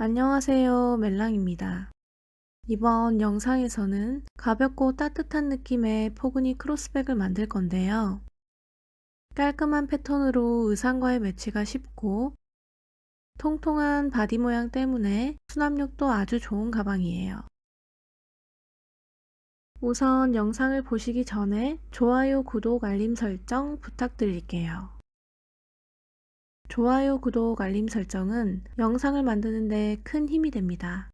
안녕하세요. 멜랑입니다. 이번 영상에서는 가볍고 따뜻한 느낌의 포근이 크로스백을 만들 건데요. 깔끔한 패턴으로 의상과의 매치가 쉽고 통통한 바디 모양 때문에 수납력도 아주 좋은 가방이에요. 우선 영상을 보시기 전에 좋아요, 구독, 알림 설정 부탁드릴게요. 좋아요, 구독, 알림 설정은 영상을 만드는 데 큰 힘이 됩니다.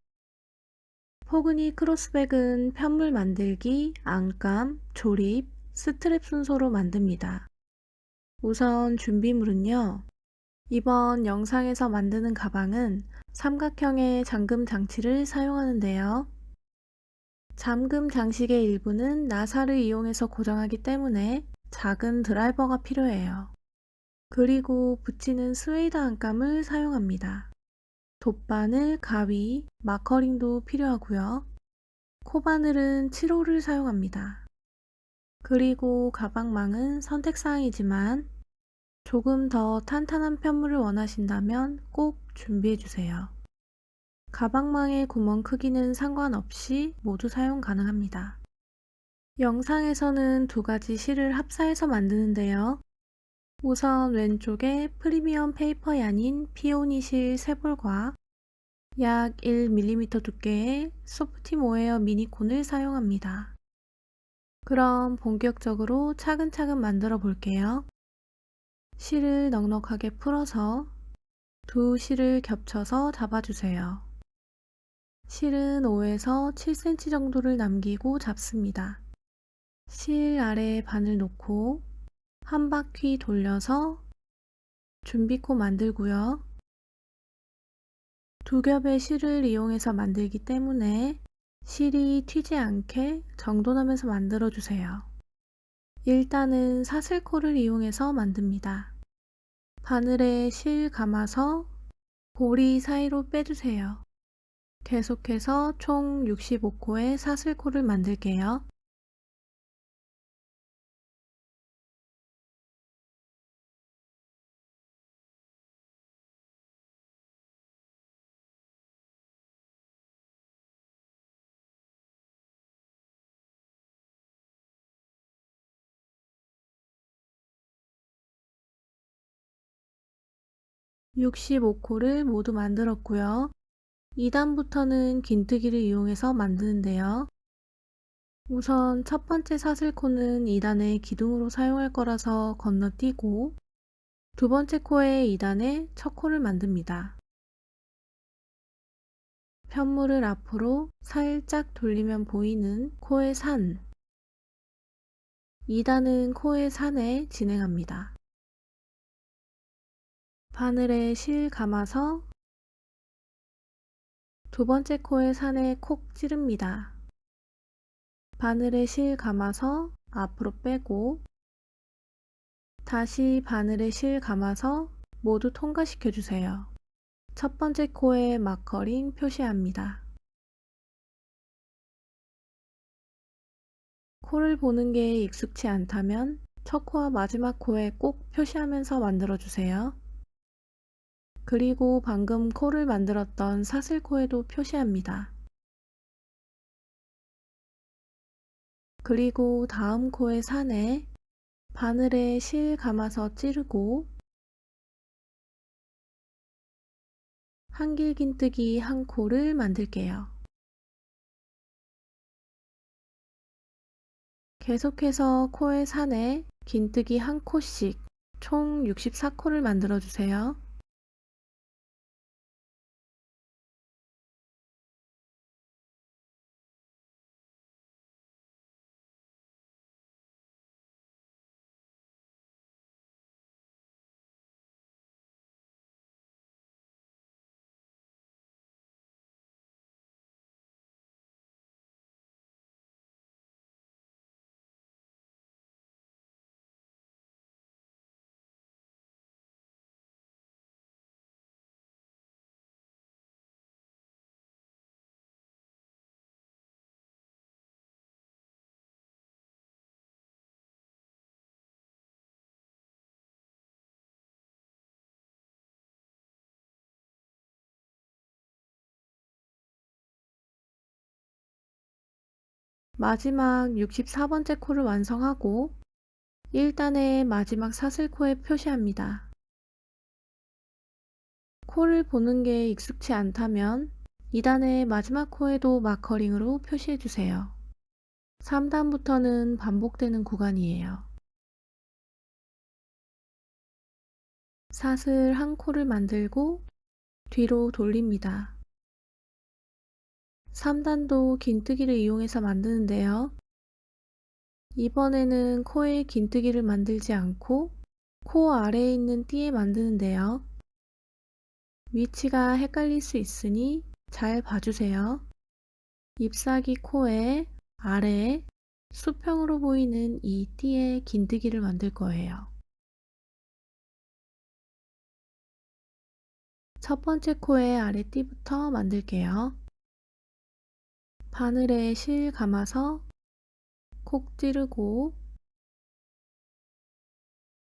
포그니 크로스백은 편물 만들기, 안감, 조립, 스트랩 순서로 만듭니다. 우선 준비물은요. 이번 영상에서 만드는 가방은 삼각형의 잠금 장치를 사용하는데요. 잠금 장식의 일부는 나사를 이용해서 고정하기 때문에 작은 드라이버가 필요해요. 그리고 붙이는 스웨이드 안감을 사용합니다. 돗바늘, 가위, 마커링도 필요하고요. 코바늘은 7호를 사용합니다. 그리고 가방망은 선택사항이지만 조금 더 탄탄한 편물을 원하신다면 꼭 준비해주세요. 가방망의 구멍 크기는 상관없이 모두 사용 가능합니다. 영상에서는 두 가지 실을 합사해서 만드는데요. 우선 왼쪽에 프리미엄 페이퍼 얀인 피오니 실 3볼과 약 1mm 두께의 소프티 모헤어 미니콘을 사용합니다. 그럼 본격적으로 차근차근 만들어 볼게요. 실을 넉넉하게 풀어서 두 실을 겹쳐서 잡아주세요. 실은 5에서 7cm 정도를 남기고 잡습니다. 실 아래에 바늘 놓고 한 바퀴 돌려서 준비코 만들고요. 두 겹의 실을 이용해서 만들기 때문에 실이 튀지 않게 정돈하면서 만들어 주세요. 일단은 사슬코를 이용해서 만듭니다. 바늘에 실 감아서 고리 사이로 빼주세요. 계속해서 총 65코의 사슬코를 만들게요. (65) 코를 모두 만들었고요. 2단부터는 긴뜨기를 이용해서 만드는데요. 우선 첫 번째 사슬코는 2단의 기둥으로 사용할 거라서 건너뛰고 두 번째 코의 2단에 첫 코를 만듭니다. 편물을 앞으로 살짝 돌리면 보이는 코의 산, 2단은 코의 산에 진행합니다. 바늘에 실 감아서 두 번째 코의 산에 콕 찌릅니다. 바늘에 실 감아서 앞으로 빼고 다시 바늘에 실 감아서 모두 통과시켜 주세요. 첫 번째 코에 마커링 표시합니다. 코를 보는 게 익숙치 않다면 첫 코와 마지막 코에 꼭 표시하면서 만들어 주세요. 그리고 방금 코를 만들었던 사슬코에도 표시합니다. 그리고 다음 코의 산에 바늘에 실 감아서 찌르고 한길긴뜨기 한 코를 만들게요. 계속해서 코의 산에 긴뜨기 한 코씩 총 64코를 만들어 주세요. 마지막 64번째 코를 완성하고 1단의 마지막 사슬코에 표시합니다. 코를 보는 게 익숙치 않다면 2단의 마지막 코에도 마커링으로 표시해 주세요. 3단부터는 반복되는 구간이에요. 사슬 한 코를 만들고 뒤로 돌립니다. 3단도 긴뜨기를 이용해서 만드는데요. 이번에는 코에 긴뜨기를 만들지 않고 코 아래에 있는 띠에 만드는데요. 위치가 헷갈릴 수 있으니 잘 봐주세요. 잎사귀 코에 아래에 수평으로 보이는 이 띠에 긴뜨기를 만들 거예요. 첫 번째 코의 아래띠부터 만들게요. 바늘에 실 감아서 콕 찌르고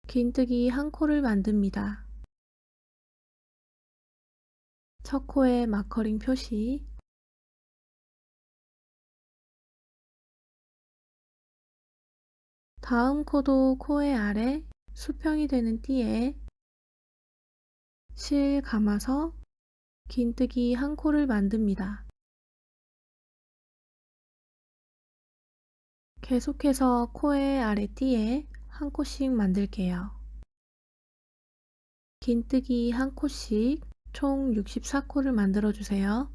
긴뜨기 한 코를 만듭니다. 첫 코에 마커링 표시, 다음 코도 코의 아래 수평이 되는 띠에 실 감아서 긴뜨기 한 코를 만듭니다. 계속해서 코의 아래띠에 한 코씩 만들게요. 긴뜨기 한 코씩 총 64코를 만들어 주세요.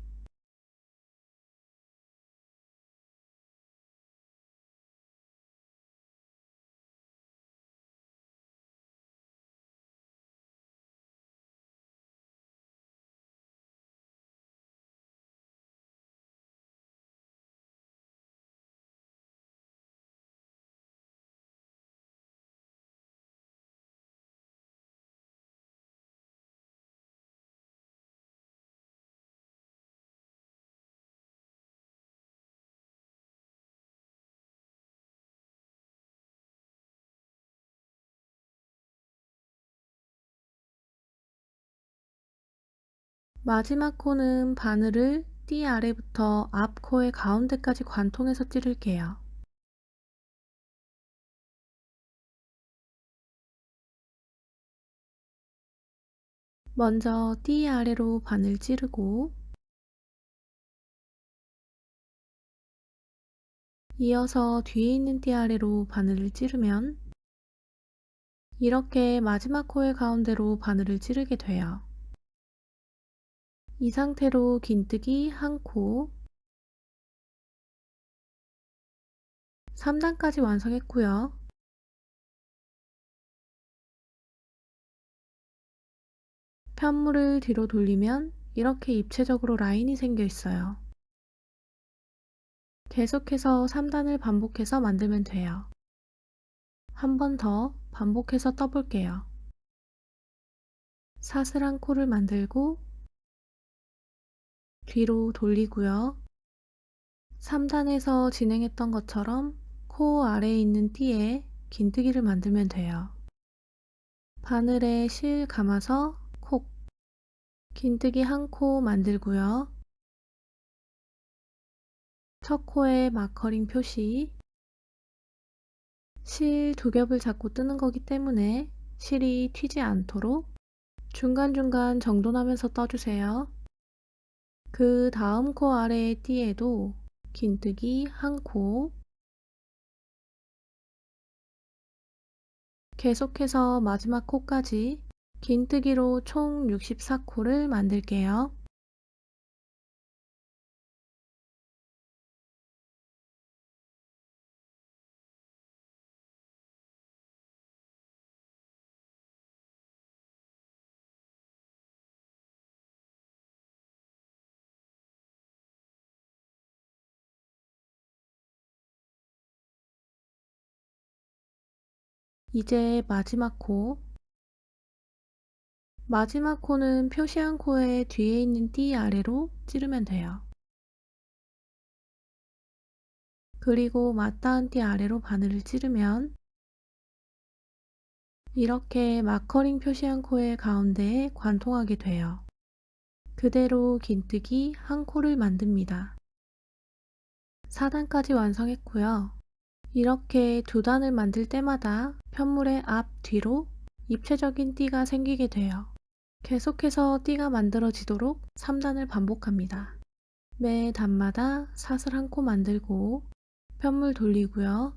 마지막 코는 바늘을 띠 아래부터 앞 코의 가운데까지 관통해서 찌를게요. 먼저 띠 아래로 바늘 찌르고 이어서 뒤에 있는 띠 아래로 바늘을 찌르면 이렇게 마지막 코의 가운데로 바늘을 찌르게 돼요. 이 상태로 긴뜨기 한 코, 3단까지 완성했고요. 편물을 뒤로 돌리면 이렇게 입체적으로 라인이 생겨 있어요. 계속해서 3단을 반복해서 만들면 돼요. 한 번 더 반복해서 떠볼게요. 사슬 한 코를 만들고 뒤로 돌리고요. 3단에서 진행했던 것처럼 코 아래에 있는 띠에 긴뜨기를 만들면 돼요. 바늘에 실 감아서 콕, 긴뜨기 한 코 만들고요. 첫 코에 마커링 표시, 실 두 겹을 잡고 뜨는 거기 때문에 실이 튀지 않도록 중간중간 정돈하면서 떠주세요. 그 다음 코 아래의 띠에도 긴뜨기 한 코, 계속해서 마지막 코까지 긴뜨기로 총 64코를 만들게요. 이제 마지막 코, 마지막 코는 표시한 코의 뒤에 있는 띠 아래로 찌르면 돼요. 그리고 맞닿은 띠 아래로 바늘을 찌르면 이렇게 마커링 표시한 코의 가운데에 관통하게 돼요. 그대로 긴뜨기 한 코를 만듭니다. 4단까지 완성했고요. 이렇게 두 단을 만들 때마다 편물의 앞, 뒤로 입체적인 띠가 생기게 돼요. 계속해서 띠가 만들어지도록 3단을 반복합니다. 매 단마다 사슬 한 코 만들고 편물 돌리고요.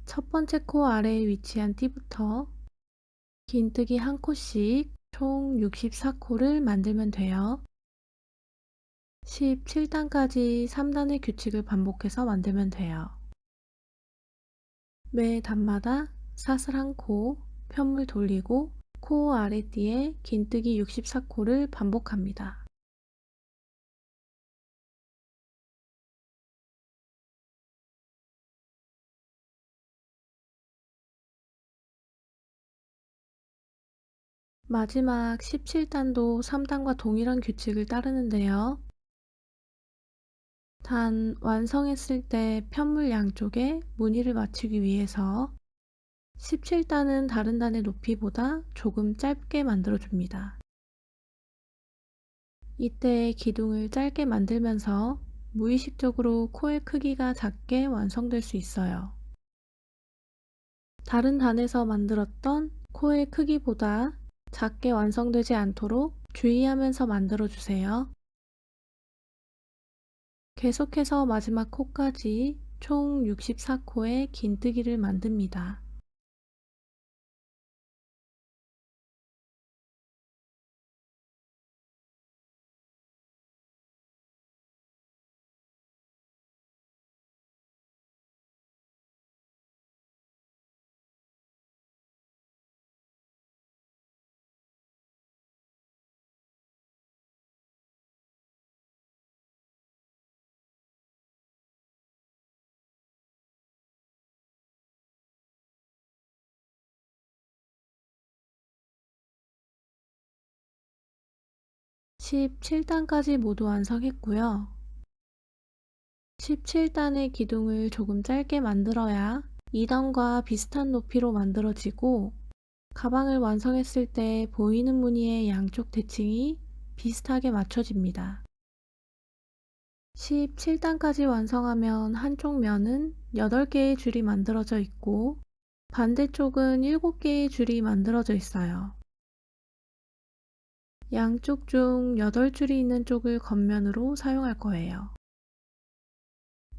첫 번째 코 아래에 위치한 띠부터 긴뜨기 한 코씩 총 64코를 만들면 돼요. 17단까지 3단의 규칙을 반복해서 만들면 돼요. 매 단마다 사슬 한 코, 편물 돌리고 코 아래띠에 긴뜨기 64코를 반복합니다. 마지막 17단도 3단과 동일한 규칙을 따르는데요. 단 완성했을 때 편물 양쪽에 무늬를 맞추기 위해서 17단은 다른 단의 높이보다 조금 짧게 만들어줍니다. 이때 기둥을 짧게 만들면서 무의식적으로 코의 크기가 작게 완성될 수 있어요. 다른 단에서 만들었던 코의 크기보다 작게 완성되지 않도록 주의하면서 만들어주세요. 계속해서 마지막 코까지 총 64코의 긴뜨기를 만듭니다. (17) 단까지 모두 완성했고요. 17단의 기둥을 조금 짧게 만들어야 2단과 비슷한 높이로 만들어지고 가방을 완성했을 때 보이는 무늬의 양쪽 대칭이 비슷하게 맞춰집니다. 17단까지 완성하면 한쪽 면은 8개의 줄이 만들어져 있고 반대쪽은 7개의 줄이 만들어져 있어요. 양쪽 중 8줄이 있는 쪽을 겉면으로 사용할 거예요.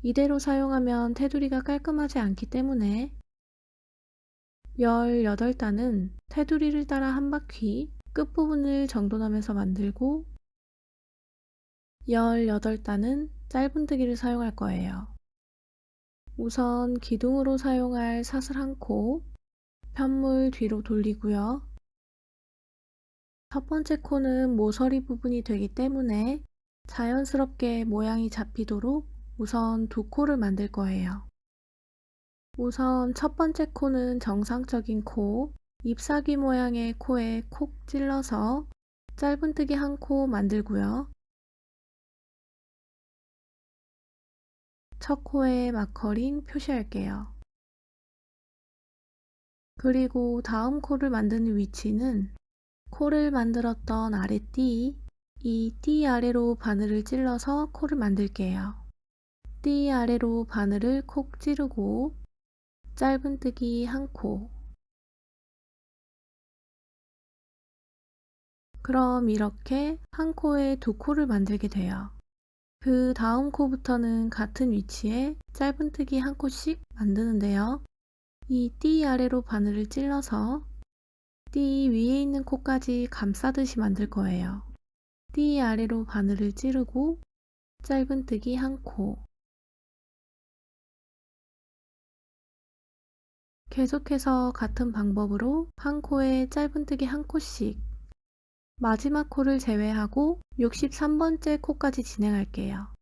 이대로 사용하면 테두리가 깔끔하지 않기 때문에 18단은 테두리를 따라 한 바퀴 끝부분을 정돈하면서 만들고 18단은 짧은뜨기를 사용할 거예요. 우선 기둥으로 사용할 사슬 한 코, 편물 뒤로 돌리고요. 첫 번째 코는 모서리 부분이 되기 때문에 자연스럽게 모양이 잡히도록 우선 두 코를 만들 거예요. 우선 첫 번째 코는 정상적인 코, 잎사귀 모양의 코에 콕 찔러서 짧은뜨기 한 코 만들고요. 첫 코에 마커링 표시할게요. 그리고 다음 코를 만드는 위치는 코를 만들었던 아래띠, 이 띠 아래로 바늘을 찔러서 코를 만들게요. 띠 아래로 바늘을 콕 찌르고 짧은뜨기 한 코. 그럼 이렇게 한 코에 두 코를 만들게 돼요. 그 다음 코부터는 같은 위치에 짧은뜨기 한 코씩 만드는데요. 이 띠 아래로 바늘을 찔러서 띠 위에 있는 코까지 감싸듯이 만들 거예요. 띠 아래로 바늘을 찌르고 짧은뜨기 한 코. 계속해서 같은 방법으로 한 코에 짧은뜨기 한 코씩 마지막 코를 제외하고 63번째 코까지 진행할게요.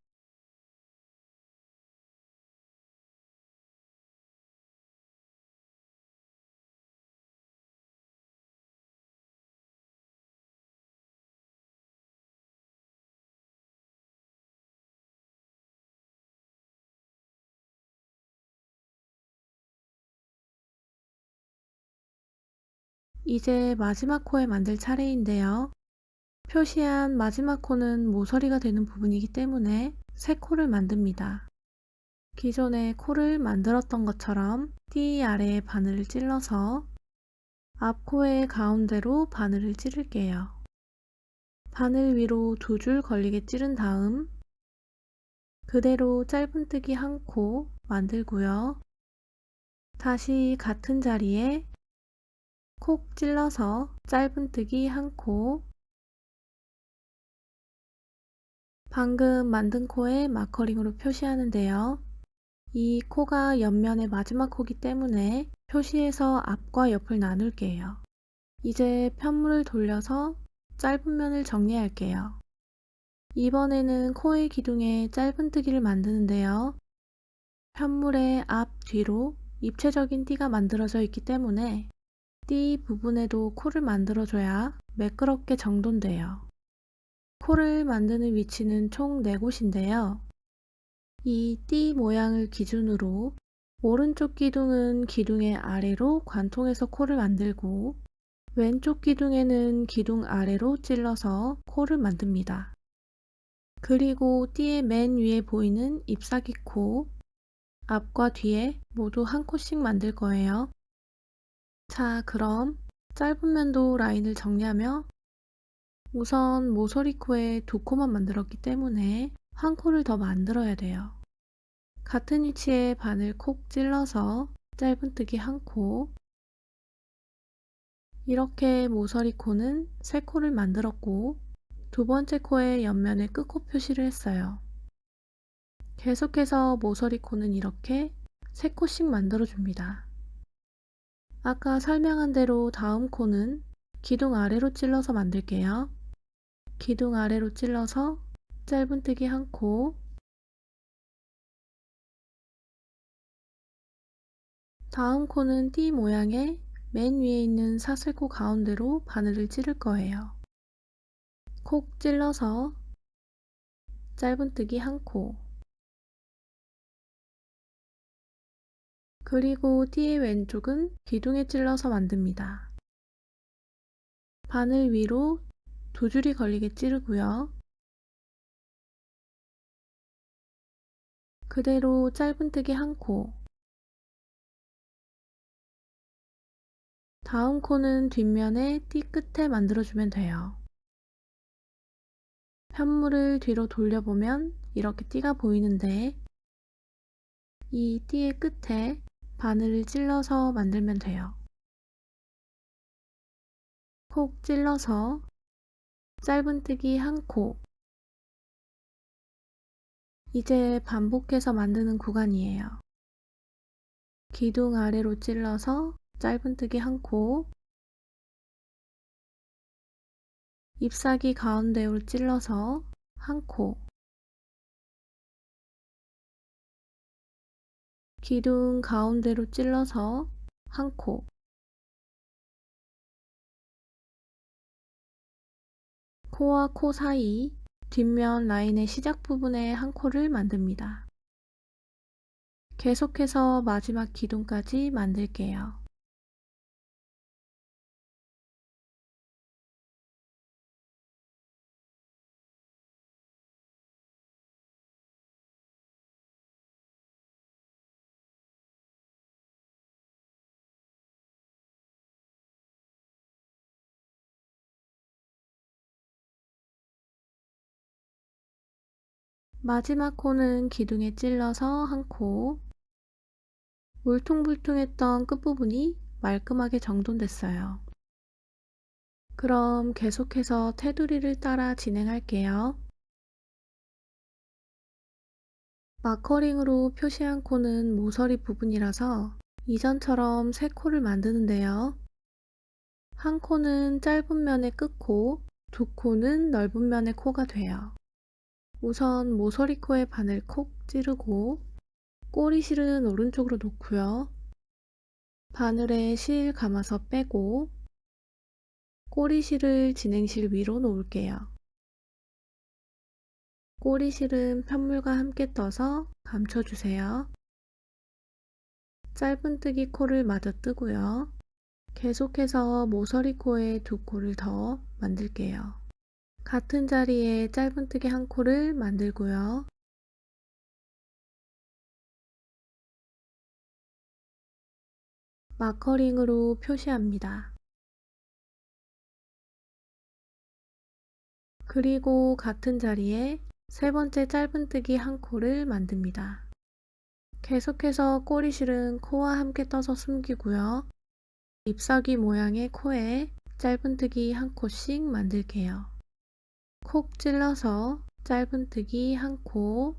이제 마지막 코에 만들 차례인데요. 표시한 마지막 코는 모서리가 되는 부분이기 때문에 새 코를 만듭니다. 기존에 코를 만들었던 것처럼 띠 아래에 바늘을 찔러서 앞코의 가운데로 바늘을 찌를게요. 바늘 위로 2줄 걸리게 찌른 다음 그대로 짧은뜨기 한 코 만들고요. 다시 같은 자리에 콕 찔러서 짧은뜨기 한 코, 방금 만든 코에 마커링으로 표시하는데요. 이 코가 옆면의 마지막 코기 때문에 표시해서 앞과 옆을 나눌게요. 이제 편물을 돌려서 짧은 면을 정리할게요. 이번에는 코의 기둥에 짧은뜨기를 만드는데요. 편물의 앞, 뒤로 입체적인 띠가 만들어져 있기 때문에 띠 부분에도 코를 만들어줘야 매끄럽게 정돈돼요. 코를 만드는 위치는 총 4곳인데요. 이 띠 모양을 기준으로 오른쪽 기둥은 기둥의 아래로 관통해서 코를 만들고 왼쪽 기둥에는 기둥 아래로 찔러서 코를 만듭니다. 그리고 띠의 맨 위에 보이는 잎사귀 코, 앞과 뒤에 모두 한 코씩 만들 거예요. 자, 그럼 짧은 면도 라인을 정리하며 우선 모서리코에 2코만 만들었기 때문에 한 코를 더 만들어야 돼요. 같은 위치에 바늘 콕 찔러서 짧은뜨기 한 코, 이렇게 모서리코는 3코를 만들었고 2번째 코의 옆면에 끝코 표시를 했어요. 계속해서 모서리코는 이렇게 3코씩 만들어줍니다. 아까 설명한 대로 다음 코는 기둥 아래로 찔러서 만들게요. 기둥 아래로 찔러서 짧은뜨기 한 코, 다음 코는 띠 모양의 맨 위에 있는 사슬코 가운데로 바늘을 찌를 거예요. 콕 찔러서 짧은뜨기 한 코, 그리고 띠의 왼쪽은 기둥에 찔러서 만듭니다. 바늘 위로 2줄이 걸리게 찌르고요. 그대로 짧은뜨기 한 코, 다음 코는 뒷면에 띠 끝에 만들어주면 돼요. 편물을 뒤로 돌려보면 이렇게 띠가 보이는데 이 띠의 끝에 바늘을 찔러서 만들면 돼요. 콕 찔러서 짧은뜨기 한 코, 이제 반복해서 만드는 구간이에요. 기둥 아래로 찔러서 짧은뜨기 한 코, 잎사귀 가운데로 찔러서 한 코, 기둥 가운데로 찔러서 한 코, 코와 코 사이 뒷면 라인의 시작 부분에 한 코를 만듭니다. 계속해서 마지막 기둥까지 만들게요. 마지막 코는 기둥에 찔러서 한 코, 울퉁불퉁했던 끝부분이 말끔하게 정돈됐어요. 그럼 계속해서 테두리를 따라 진행할게요. 마커링으로 표시한 코는 모서리 부분이라서 이전처럼 3코를 만드는데요. 한 코는 짧은 면의 끝코, 2코는 넓은 면의 코가 돼요. 우선 모서리코에 바늘 콕 찌르고 꼬리실은 오른쪽으로 놓고요. 바늘에 실 감아서 빼고 꼬리실을 진행실 위로 놓을게요. 꼬리실은 편물과 함께 떠서 감춰주세요. 짧은뜨기 코를 마저 뜨고요. 계속해서 모서리코에 2코를 더 만들게요. 같은 자리에 짧은뜨기 한 코를 만들고요. 마커링으로 표시합니다. 그리고 같은 자리에 세 번째 짧은뜨기 한 코를 만듭니다. 계속해서 꼬리실은 코와 함께 떠서 숨기고요. 잎사귀 모양의 코에 짧은뜨기 한 코씩 만들게요. 콕 찔러서 짧은뜨기 한 코,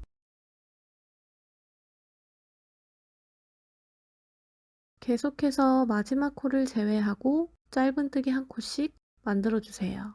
계속해서 마지막 코를 제외하고 짧은뜨기 한 코씩 만들어주세요.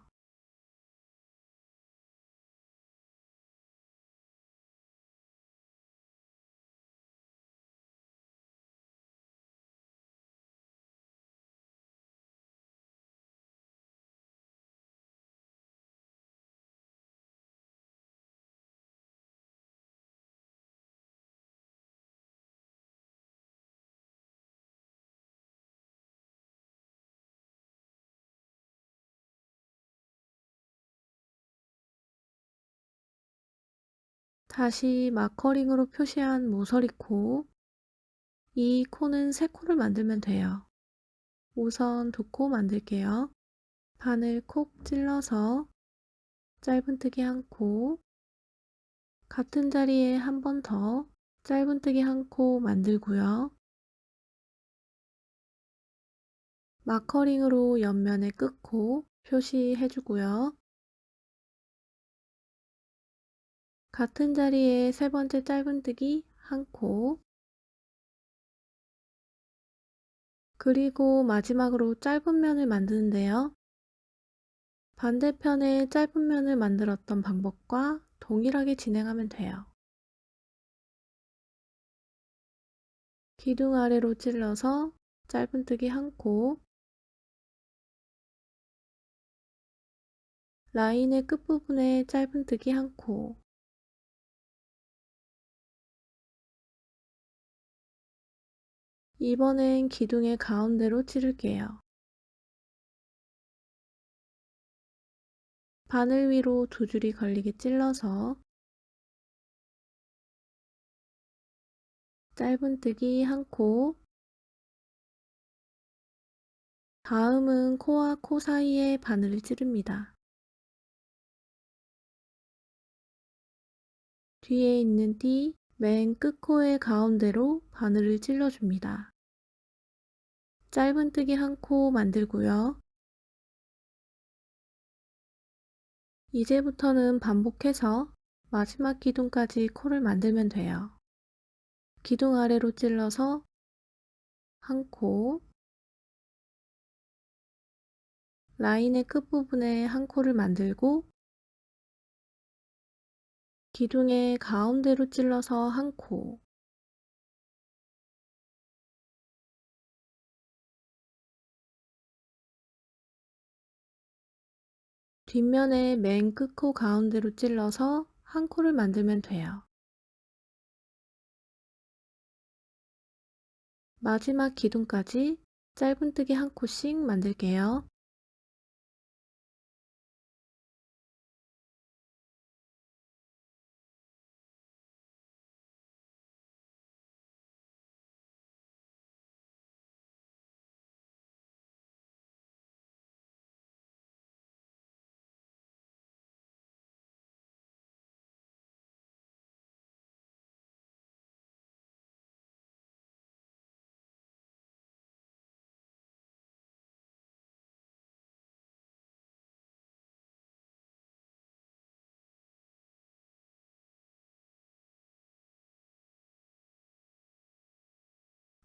다시 마커링으로 표시한 모서리 코, 이 코는 세 코를 만들면 돼요. 우선 두 코 만들게요. 바늘 콕 찔러서 짧은뜨기 한 코, 같은 자리에 한 번 더 짧은뜨기 한 코 만들고요. 마커링으로 옆면의 끝코 표시해주고요. 같은 자리에 세 번째 짧은뜨기 한 코, 그리고 마지막으로 짧은 면을 만드는데요. 반대편에 짧은 면을 만들었던 방법과 동일하게 진행하면 돼요. 기둥 아래로 찔러서 짧은뜨기 한 코, 라인의 끝부분에 짧은뜨기 한 코, 이번엔 기둥의 가운데로 찌를게요. 바늘 위로 두 줄이 걸리게 찔러서 짧은뜨기 한 코, 다음은 코와 코 사이에 바늘을 찌릅니다. 뒤에 있는 띠 맨 끝코의 가운데로 바늘을 찔러줍니다. 짧은뜨기 한 코 만들고요. 이제부터는 반복해서 마지막 기둥까지 코를 만들면 돼요. 기둥 아래로 찔러서 한 코, 라인의 끝부분에 한 코를 만들고 기둥의 가운데로 찔러서 한 코, 뒷면에 맨 끝코 가운데로 찔러서 한 코를 만들면 돼요. 마지막 기둥까지 짧은뜨기 한 코씩 만들게요.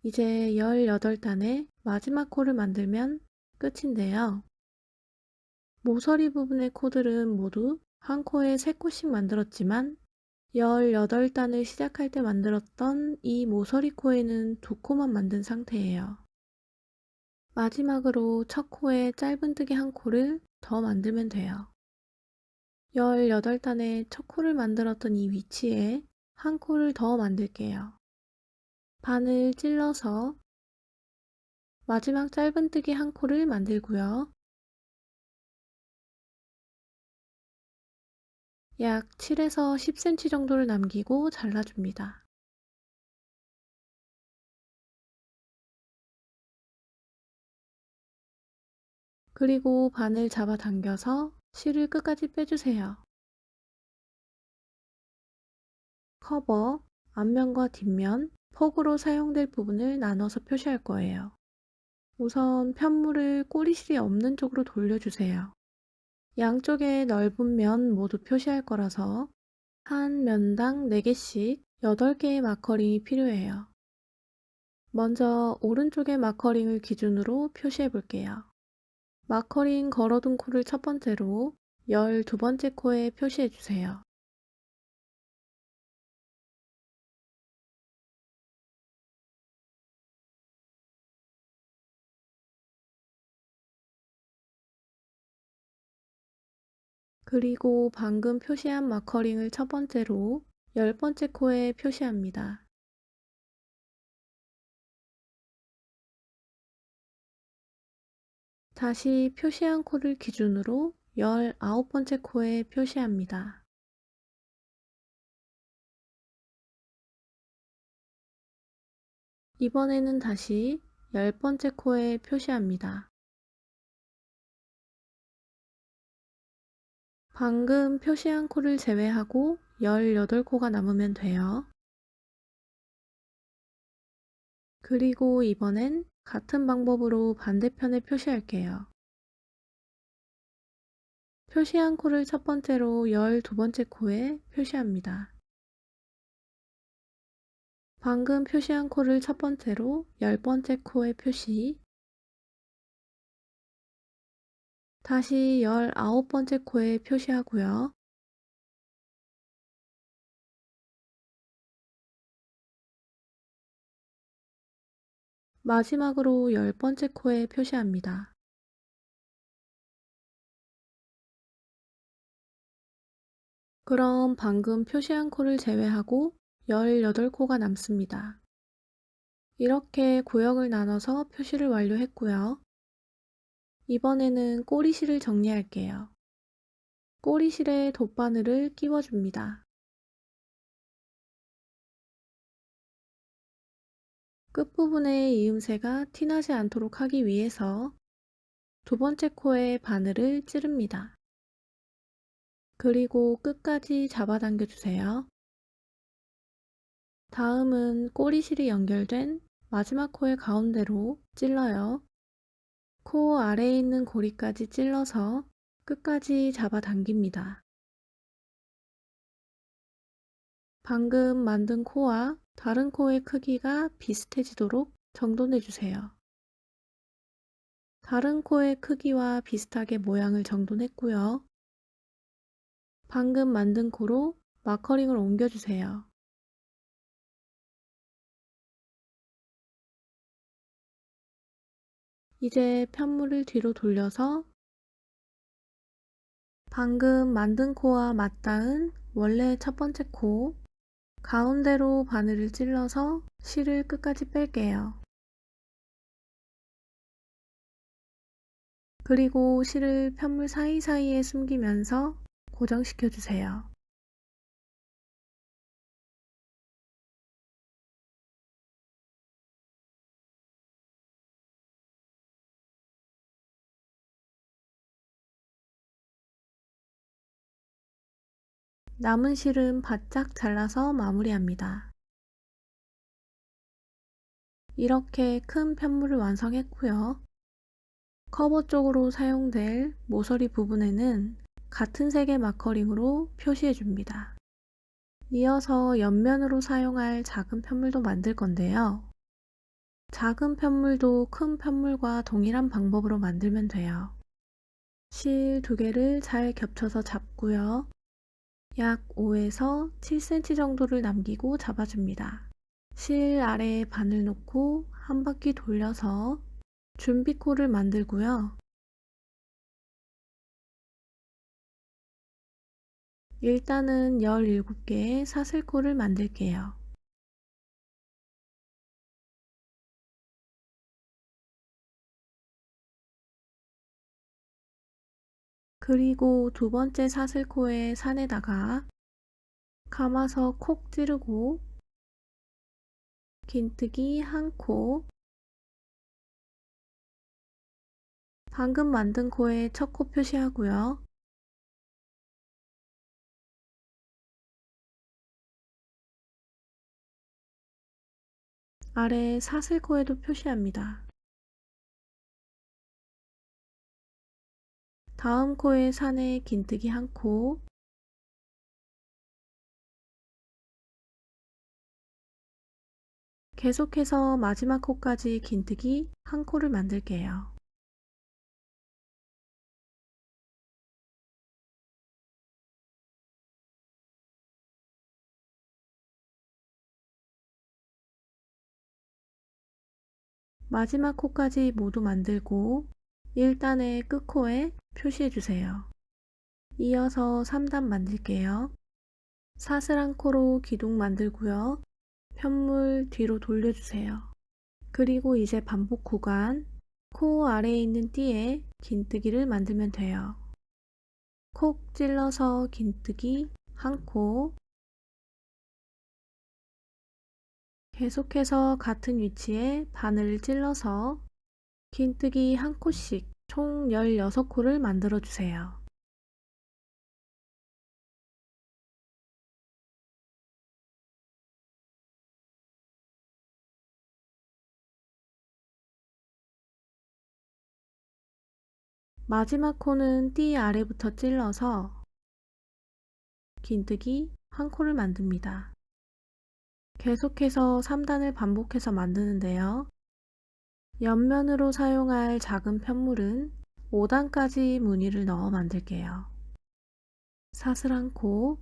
이제 18단의 마지막 코를 만들면 끝인데요. 모서리 부분의 코들은 모두 한 코에 3코씩 만들었지만 18단을 시작할 때 만들었던 이 모서리 코에는 2코만 만든 상태예요. 마지막으로 첫 코에 짧은뜨기 한 코를 더 만들면 돼요. 18단의 첫 코를 만들었던 이 위치에 한 코를 더 만들게요. 바늘 찔러서 마지막 짧은뜨기 한 코를 만들고요. 약 7에서 10cm 정도를 남기고 잘라줍니다. 그리고 바늘 잡아당겨서 실을 끝까지 빼주세요. 커버, 앞면과 뒷면, 폭으로 사용될 부분을 나눠서 표시할 거예요. 우선 편물을 꼬리실이 없는 쪽으로 돌려주세요. 양쪽에 넓은 면 모두 표시할 거라서 한 면당 4개씩 8개의 마커링이 필요해요. 먼저 오른쪽의 마커링을 기준으로 표시해 볼게요. 마커링 걸어둔 코를 첫 번째로 12번째 코에 표시해 주세요. 그리고 방금 표시한 마커링을 첫 번째로 10번째 코에 표시합니다. 다시 표시한 코를 기준으로 19번째 코에 표시합니다. 이번에는 다시 10번째 코에 표시합니다. 방금 표시한 코를 제외하고 18코가 남으면 돼요. 그리고 이번엔 같은 방법으로 반대편에 표시할게요. 표시한 코를 첫 번째로 12번째 코에 표시합니다. 방금 표시한 코를 첫 번째로 10번째 코에 표시, 다시 19번째 코에 표시하고요. 마지막으로 10번째 코에 표시합니다. 그럼 방금 표시한 코를 제외하고 18코가 남습니다. 이렇게 구역을 나눠서 표시를 완료했고요. 이번에는 꼬리실을 정리할게요. 꼬리실에 돗바늘을 끼워줍니다. 끝부분의 이음새가 티나지 않도록 하기 위해서 두 번째 코에 바늘을 찌릅니다. 그리고 끝까지 잡아당겨 주세요. 다음은 꼬리실이 연결된 마지막 코의 가운데로 찔러요. 코 아래에 있는 고리까지 찔러서 끝까지 잡아당깁니다. 방금 만든 코와 다른 코의 크기가 비슷해지도록 정돈해 주세요. 다른 코의 크기와 비슷하게 모양을 정돈했고요. 방금 만든 코로 마커링을 옮겨주세요. 이제 편물을 뒤로 돌려서 방금 만든 코와 맞닿은 원래 첫 번째 코 가운데로 바늘을 찔러서 실을 끝까지 뺄게요. 그리고 실을 편물 사이사이에 숨기면서 고정시켜 주세요. 남은 실은 바짝 잘라서 마무리합니다. 이렇게 큰 편물을 완성했고요. 커버 쪽으로 사용될 모서리 부분에는 같은 색의 마커링으로 표시해 줍니다. 이어서 옆면으로 사용할 작은 편물도 만들 건데요. 작은 편물도 큰 편물과 동일한 방법으로 만들면 돼요. 실 2개를 잘 겹쳐서 잡고요. 약 5에서 7cm 정도를 남기고 잡아줍니다. 실 아래에 바늘 놓고 한 바퀴 돌려서 준비코를 만들고요. 일단은 17개의 사슬코를 만들게요. 그리고 두 번째 사슬코의 산에다가 감아서 콕 찌르고 긴뜨기 1코, 방금 만든 코에 첫 코 표시하고요. 아래 사슬코에도 표시합니다. 다음 코의 산에 긴뜨기 한 코, 계속해서 마지막 코까지 긴뜨기 한 코를 만들게요. 마지막 코까지 모두 만들고 1단의 끝코에 표시해주세요. 이어서 3단 만들게요. 사슬한 코로 기둥 만들고요. 편물 뒤로 돌려주세요. 그리고 이제 반복 구간, 코 아래에 있는 띠에 긴뜨기를 만들면 돼요. 콕 찔러서 긴뜨기 한 코, 계속해서 같은 위치에 바늘을 찔러서 긴뜨기 한 코씩 총 16코를 만들어 주세요. 마지막 코는 띠 아래부터 찔러서 긴뜨기 한 코를 만듭니다. 계속해서 3단을 반복해서 만드는데요. 옆면으로 사용할 작은 편물은 5단까지 무늬를 넣어 만들게요. 사슬한 코,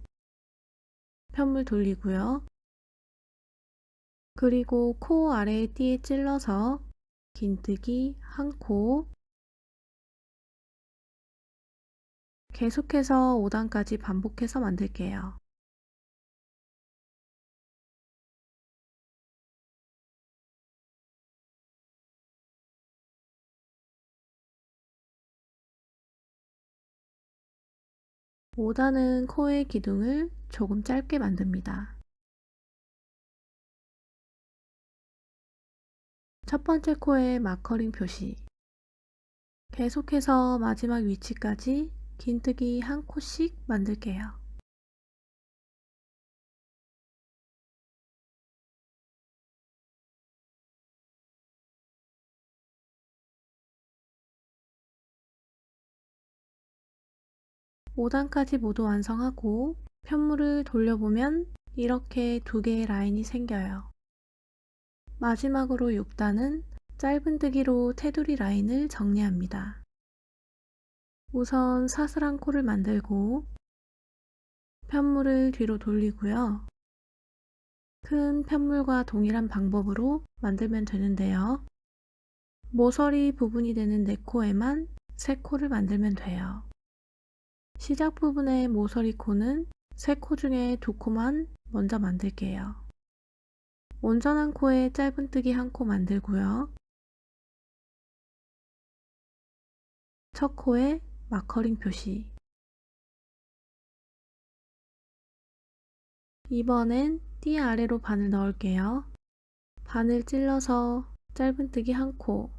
편물 돌리고요. 그리고 코 아래의 띠에 찔러서 긴뜨기 한 코, 계속해서 5단까지 반복해서 만들게요. 오 5단은 코의 기둥을 조금 짧게 만듭니다. 첫 번째 코에 마커링 표시, 계속해서 마지막 위치까지 긴뜨기 한 코씩 만들게요. 오 5단까지 모두 완성하고 편물을 돌려보면 이렇게 두 개의 라인이 생겨요. 마지막으로 6단은 짧은뜨기로 테두리 라인을 정리합니다. 우선 사슬한 코를 만들고 편물을 뒤로 돌리고요. 큰 편물과 동일한 방법으로 만들면 되는데요. 모서리 부분이 되는 4코에만 3코를 만들면 돼요. 시작 부분의 모서리 코는 3코 중에 2코만 먼저 만들게요. 온전한 코에 짧은뜨기 한 코 만들고요. 첫 코에 마커링 표시, 이번엔 띠 아래로 바늘 넣을게요. 바늘 찔러서 짧은뜨기 한 코,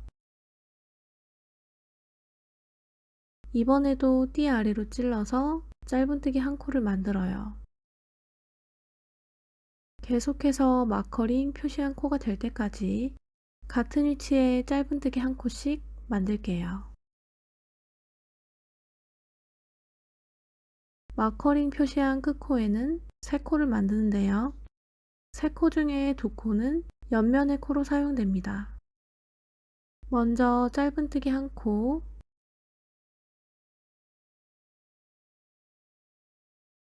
이번에도 띠 아래로 찔러서 짧은뜨기 한 코를 만들어요. 계속해서 마커링 표시한 코가 될 때까지 같은 위치에 짧은뜨기 한 코씩 만들게요. 마커링 표시한 끝코에는 3코를 만드는데요. 3코 중에 2코는 옆면의 코로 사용됩니다. 먼저 짧은뜨기 한 코,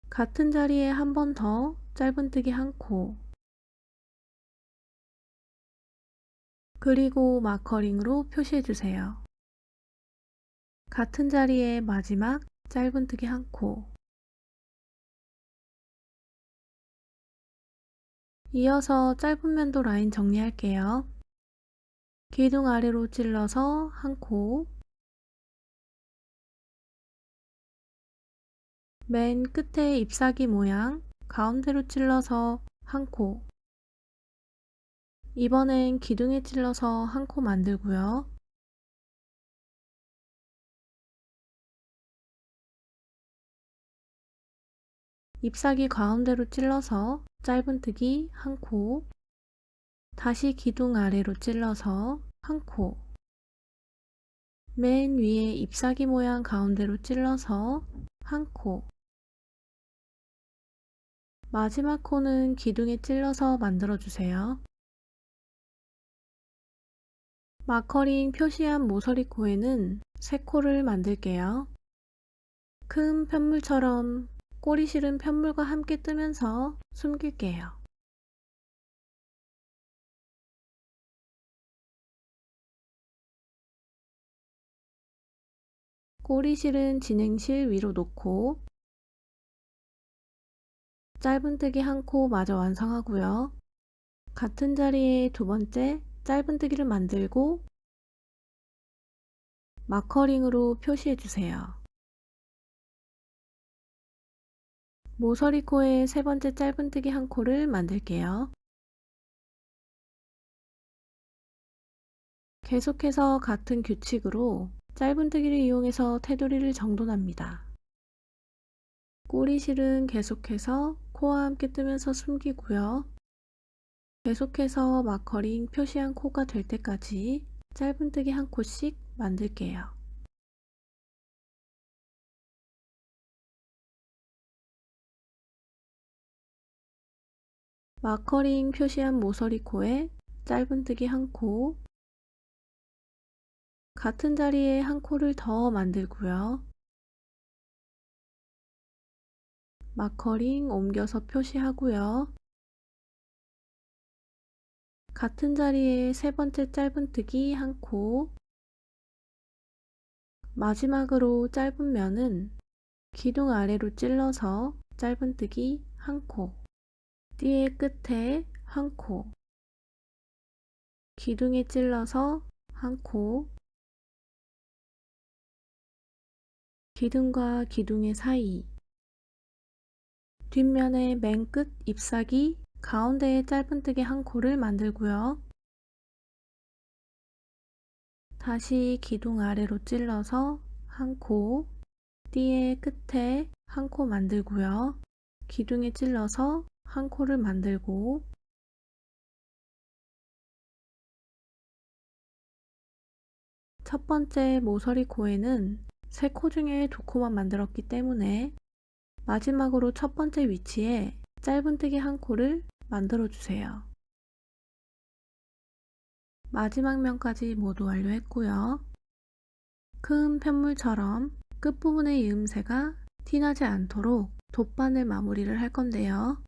같은 자리에 한 번 더 짧은뜨기 한 코, 그리고 마커링으로 표시해주세요. 같은 자리에 마지막 짧은뜨기 한 코, 이어서 짧은 면도 라인 정리할게요. 기둥 아래로 찔러서 한 코, 맨 끝에 잎사귀 모양 가운데로 찔러서 한 코, 이번엔 기둥에 찔러서 한 코 만들고요. 잎사귀 가운데로 찔러서 짧은뜨기 한 코, 다시 기둥 아래로 찔러서 한 코, 맨 위에 잎사귀 모양 가운데로 찔러서 한 코, 마지막 코는 기둥에 찔러서 만들어주세요. 마커링 표시한 모서리 코에는 3코를 만들게요. 큰 편물처럼 꼬리 실은 편물과 함께 뜨면서 숨길게요. 꼬리 실은 진행실 위로 놓고 짧은뜨기 한 코 마저 완성하고요. 같은 자리에 두 번째 짧은뜨기를 만들고 마커링으로 표시해주세요. 모서리 코에 세 번째 짧은뜨기 한 코를 만들게요. 계속해서 같은 규칙으로 짧은뜨기를 이용해서 테두리를 정돈합니다. 꼬리 실은 계속해서 코와 함께 뜨면서 숨기고요. 계속해서 마커링 표시한 코가 될 때까지 짧은뜨기 한 코씩 만들게요. 마커링 표시한 모서리 코에 짧은뜨기 한 코, 같은 자리에 한 코를 더 만들고요. 마커링 옮겨서 표시하고요. 같은 자리에 세 번째 짧은뜨기 한 코, 마지막으로 짧은 면은 기둥 아래로 찔러서 짧은뜨기 한 코, 띠의 끝에 한 코, 기둥에 찔러서 한 코, 기둥과 기둥의 사이, 뒷면의 맨 끝 잎사귀 가운데에 짧은뜨기 한 코를 만들고요. 다시 기둥 아래로 찔러서 한 코, 띠의 끝에 한 코 만들고요. 기둥에 찔러서 한 코를 만들고 첫 번째 모서리 코에는 3코 중에 2코만 만들었기 때문에 마지막으로 첫 번째 위치에 짧은뜨기 한 코를 만들어 주세요. 마지막 면까지 모두 완료했고요. 큰 편물처럼 끝부분의 이음새가 티나지 않도록 돗바늘 마무리를 할 건데요.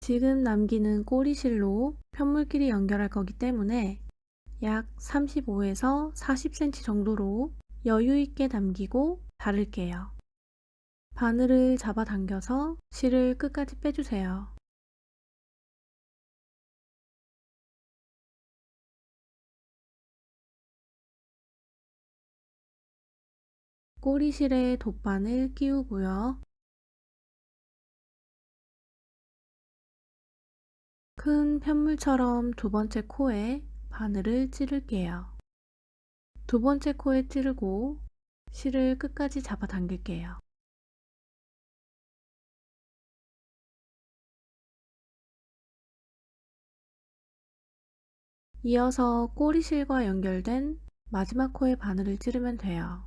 지금 남기는 꼬리실로 편물끼리 연결할 거기 때문에 약 35에서 40cm 정도로 여유 있게 남기고 자를게요. 바늘을 잡아당겨서 실을 끝까지 빼주세요. 꼬리실에 돗바늘 끼우고요. 큰 편물처럼 두 번째 코에 바늘을 찌를게요. 두 번째 코에 찌르고 실을 끝까지 잡아당길게요. 이어서 꼬리실과 연결된 마지막 코에 바늘을 찌르면 돼요.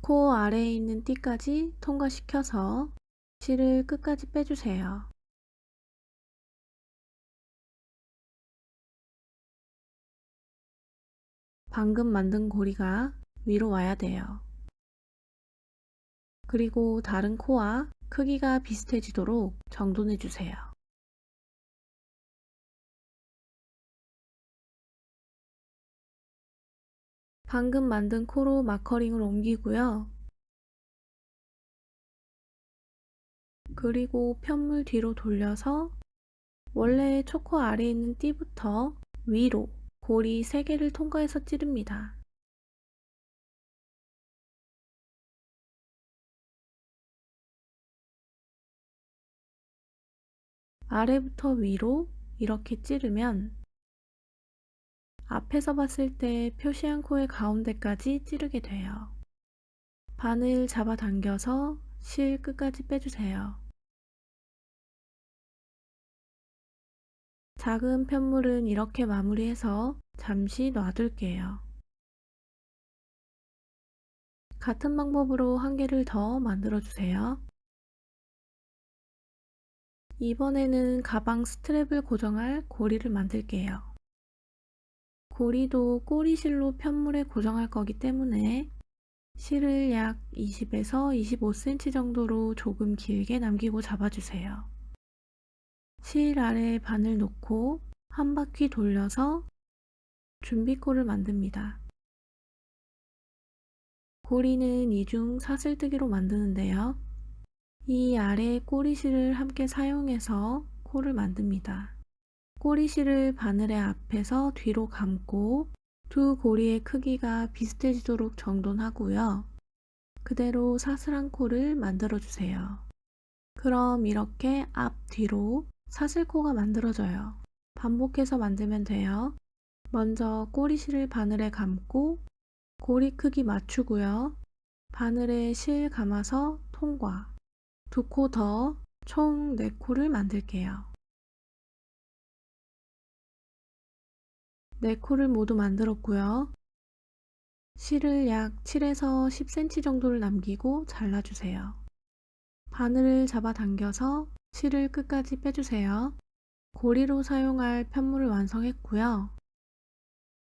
코 아래에 있는 띠까지 통과시켜서 실을 끝까지 빼주세요. 방금 만든 고리가 위로 와야 돼요. 그리고 다른 코와 크기가 비슷해지도록 정돈해 주세요. 방금 만든 코로 마커링을 옮기고요. 그리고 편물 뒤로 돌려서 원래 초코 아래에 있는 띠부터 위로 고리 3개를 통과해서 찌릅니다. 아래부터 위로 이렇게 찌르면 앞에서 봤을 때 표시한 코의 가운데까지 찌르게 돼요. 바늘 잡아당겨서 실 끝까지 빼주세요. 작은 편물은 이렇게 마무리해서 잠시 놔둘게요. 같은 방법으로 한 개를 더 만들어주세요. 이번에는 가방 스트랩을 고정할 고리를 만들게요. 고리도 꼬리실로 편물에 고정할 거기 때문에 실을 약 20에서 25cm 정도로 조금 길게 남기고 잡아주세요. 실 아래에 바늘 놓고 한 바퀴 돌려서 준비코를 만듭니다. 고리는 이중 사슬뜨기로 만드는데요. 이 아래의 꼬리실을 함께 사용해서 코를 만듭니다. 꼬리실을 바늘의 앞에서 뒤로 감고 두 고리의 크기가 비슷해지도록 정돈하고요. 그대로 사슬한 코를 만들어주세요. 그럼 이렇게 앞뒤로 사슬코가 만들어져요. 반복해서 만들면 돼요. 먼저 꼬리실을 바늘에 감고 고리 크기 맞추고요. 바늘에 실 감아서 통과. 두 코 더 총 4코를 만들게요. 4코를 모두 만들었고요. 실을 약 7에서 10cm 정도를 남기고 잘라주세요. 바늘을 잡아당겨서 실을 끝까지 빼주세요. 고리로 사용할 편물을 완성했고요.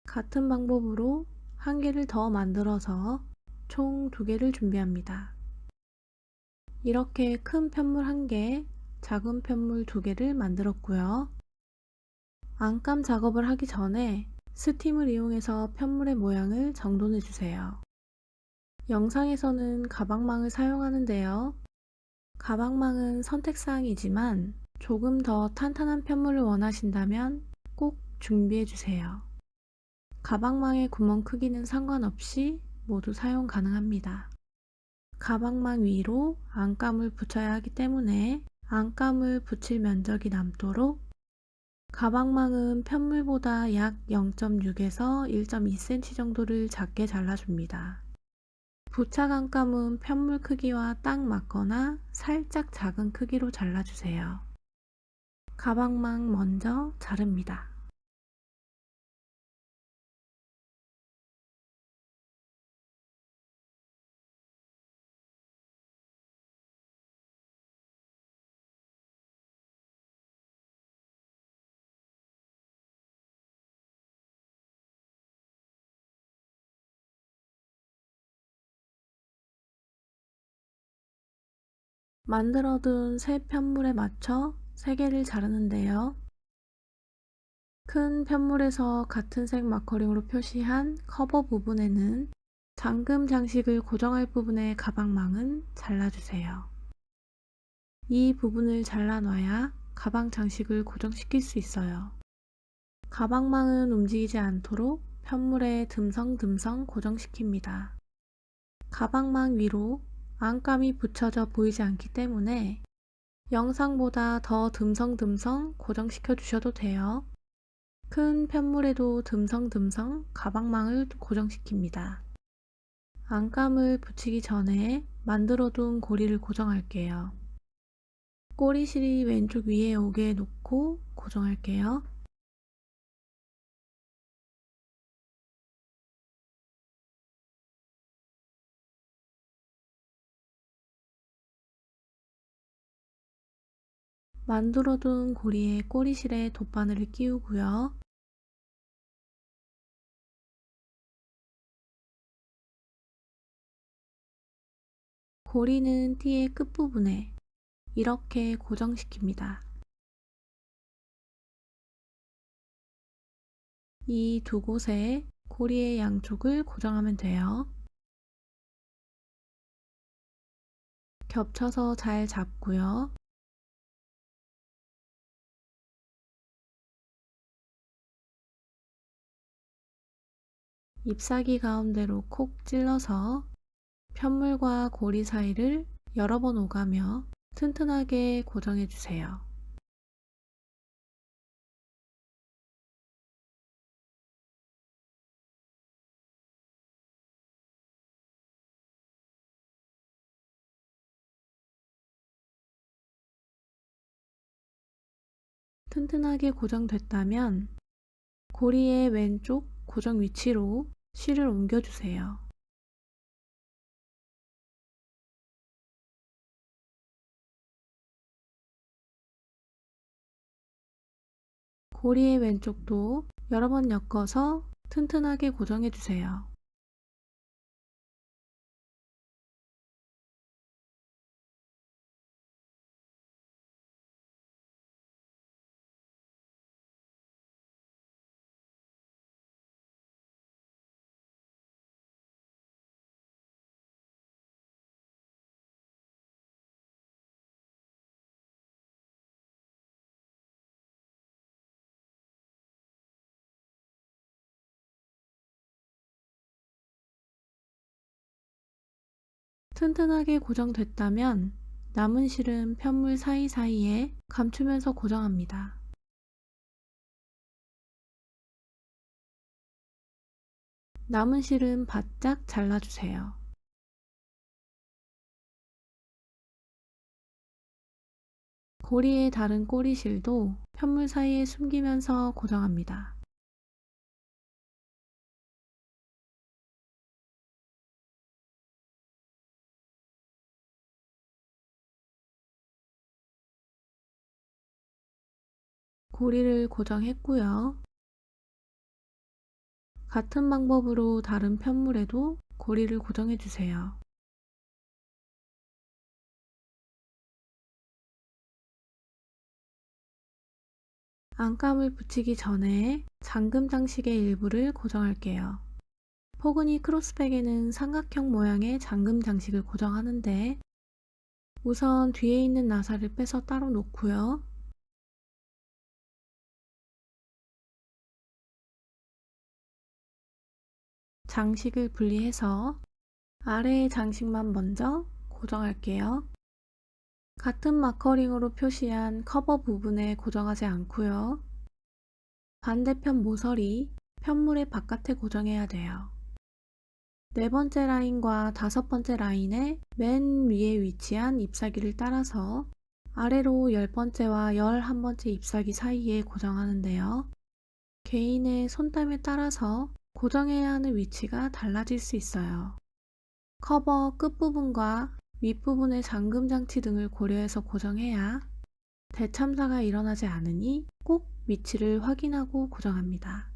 같은 방법으로 한 개를 더 만들어서 총 2개를 준비합니다. 이렇게 큰 편물 1개, 작은 편물 2개를 만들었고요. 안감 작업을 하기 전에 스팀을 이용해서 편물의 모양을 정돈해 주세요. 영상에서는 가방망을 사용하는데요. 가방망은 선택사항이지만 조금 더 탄탄한 편물을 원하신다면 꼭 준비해 주세요. 가방망의 구멍 크기는 상관없이 모두 사용 가능합니다. 가방망 위로 안감을 붙여야 하기 때문에 안감을 붙일 면적이 남도록 가방망은 편물보다 약 0.6에서 1.2cm 정도를 작게 잘라줍니다. 부착 안감은 편물 크기와 딱 맞거나 살짝 작은 크기로 잘라주세요. 가방망 먼저 자릅니다. 만들어둔 새 편물에 맞춰 3개를 자르는데요. 큰 편물에서 같은 색 마커링으로 표시한 커버 부분에는 잠금 장식을 고정할 부분의 가방망은 잘라주세요. 이 부분을 잘라놔야 가방 장식을 고정시킬 수 있어요. 가방망은 움직이지 않도록 편물에 듬성듬성 고정시킵니다. 가방망 위로 안감이 붙여져 보이지 않기 때문에 영상보다 더 듬성듬성 고정시켜 주셔도 돼요. 큰 편물에도 듬성듬성 가방망을 고정시킵니다. 안감을 붙이기 전에 만들어둔 고리를 고정할게요. 꼬리실이 왼쪽 위에 오게 놓고 고정할게요. 만들어둔 고리에 꼬리실에 돗바늘을 끼우고요. 고리는 띠의 끝부분에 이렇게 고정시킵니다. 이 두 곳에 고리의 양쪽을 고정하면 돼요. 겹쳐서 잘 잡고요. 잎사귀 가운데로 콕 찔러서 편물과 고리 사이를 여러 번 오가며 튼튼하게 고정해 주세요. 튼튼하게 고정됐다면 고리의 왼쪽 고정 위치로 실을 옮겨주세요. 고리의 왼쪽도 여러 번 엮어서 튼튼하게 고정해주세요. 튼튼하게 고정됐다면 남은 실은 편물 사이사이에 감추면서 고정합니다. 남은 실은 바짝 잘라주세요. 고리의 다른 꼬리실도 편물 사이에 숨기면서 고정합니다. 고리를 고정했고요. 같은 방법으로 다른 편물에도 고리를 고정해 주세요. 안감을 붙이기 전에 잠금 장식의 일부를 고정할게요. 포근이 크로스백에는 삼각형 모양의 잠금 장식을 고정하는데 우선 뒤에 있는 나사를 빼서 따로 놓고요. 장식을 분리해서 아래의 장식만 먼저 고정할게요. 같은 마커링으로 표시한 커버 부분에 고정하지 않고요. 반대편 모서리, 편물의 바깥에 고정해야 돼요. 네 번째 라인과 다섯 번째 라인의 맨 위에 위치한 잎사귀를 따라서 아래로 10번째와 11번째 잎사귀 사이에 고정하는데요. 개인의 손땀에 따라서 고정해야 하는 위치가 달라질 수 있어요. 커버 끝부분과 윗부분의 잠금 장치 등을 고려해서 고정해야 대참사가 일어나지 않으니 꼭 위치를 확인하고 고정합니다.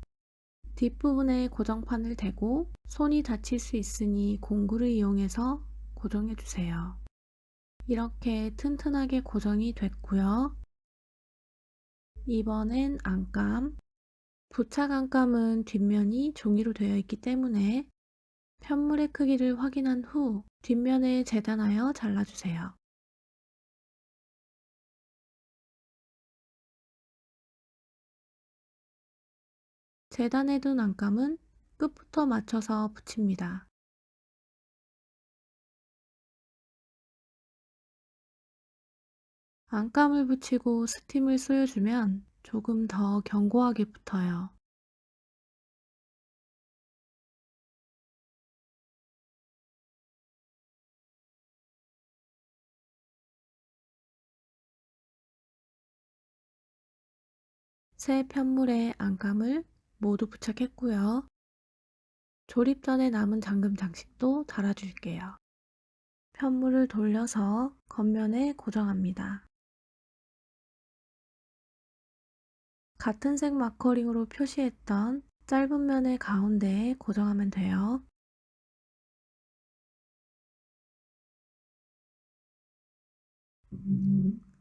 뒷부분에 고정판을 대고 손이 다칠 수 있으니 공구를 이용해서 고정해 주세요. 이렇게 튼튼하게 고정이 됐고요. 이번엔 안감. 부착 안감은 뒷면이 종이로 되어 있기 때문에 편물의 크기를 확인한 후 뒷면에 재단하여 잘라주세요. 재단해둔 안감은 끝부터 맞춰서 붙입니다. 안감을 붙이고 스팀을 쏘여주면 조금 더 견고하게 붙어요. 새 편물에 안감을 모두 부착했고요. 조립 전에 남은 잠금 장식도 달아줄게요. 편물을 돌려서 겉면에 고정합니다. 같은 색 마커링으로 표시했던 짧은 면의 가운데에 고정하면 돼요.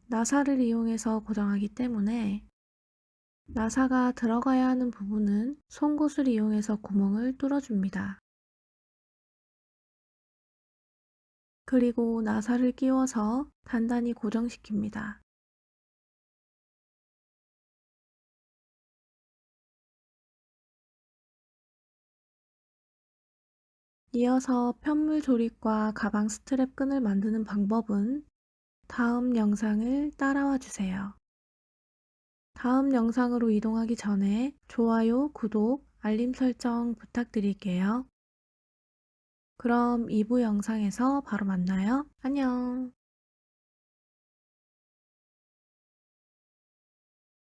나사를 이용해서 고정하기 때문에 나사가 들어가야 하는 부분은 송곳을 이용해서 구멍을 뚫어줍니다. 그리고 나사를 끼워서 단단히 고정시킵니다. 이어서 편물 조립과 가방 스트랩 끈을 만드는 방법은 다음 영상을 따라와 주세요. 다음 영상으로 이동하기 전에 좋아요, 구독, 알림 설정 부탁드릴게요. 그럼 2부 영상에서 바로 만나요. 안녕.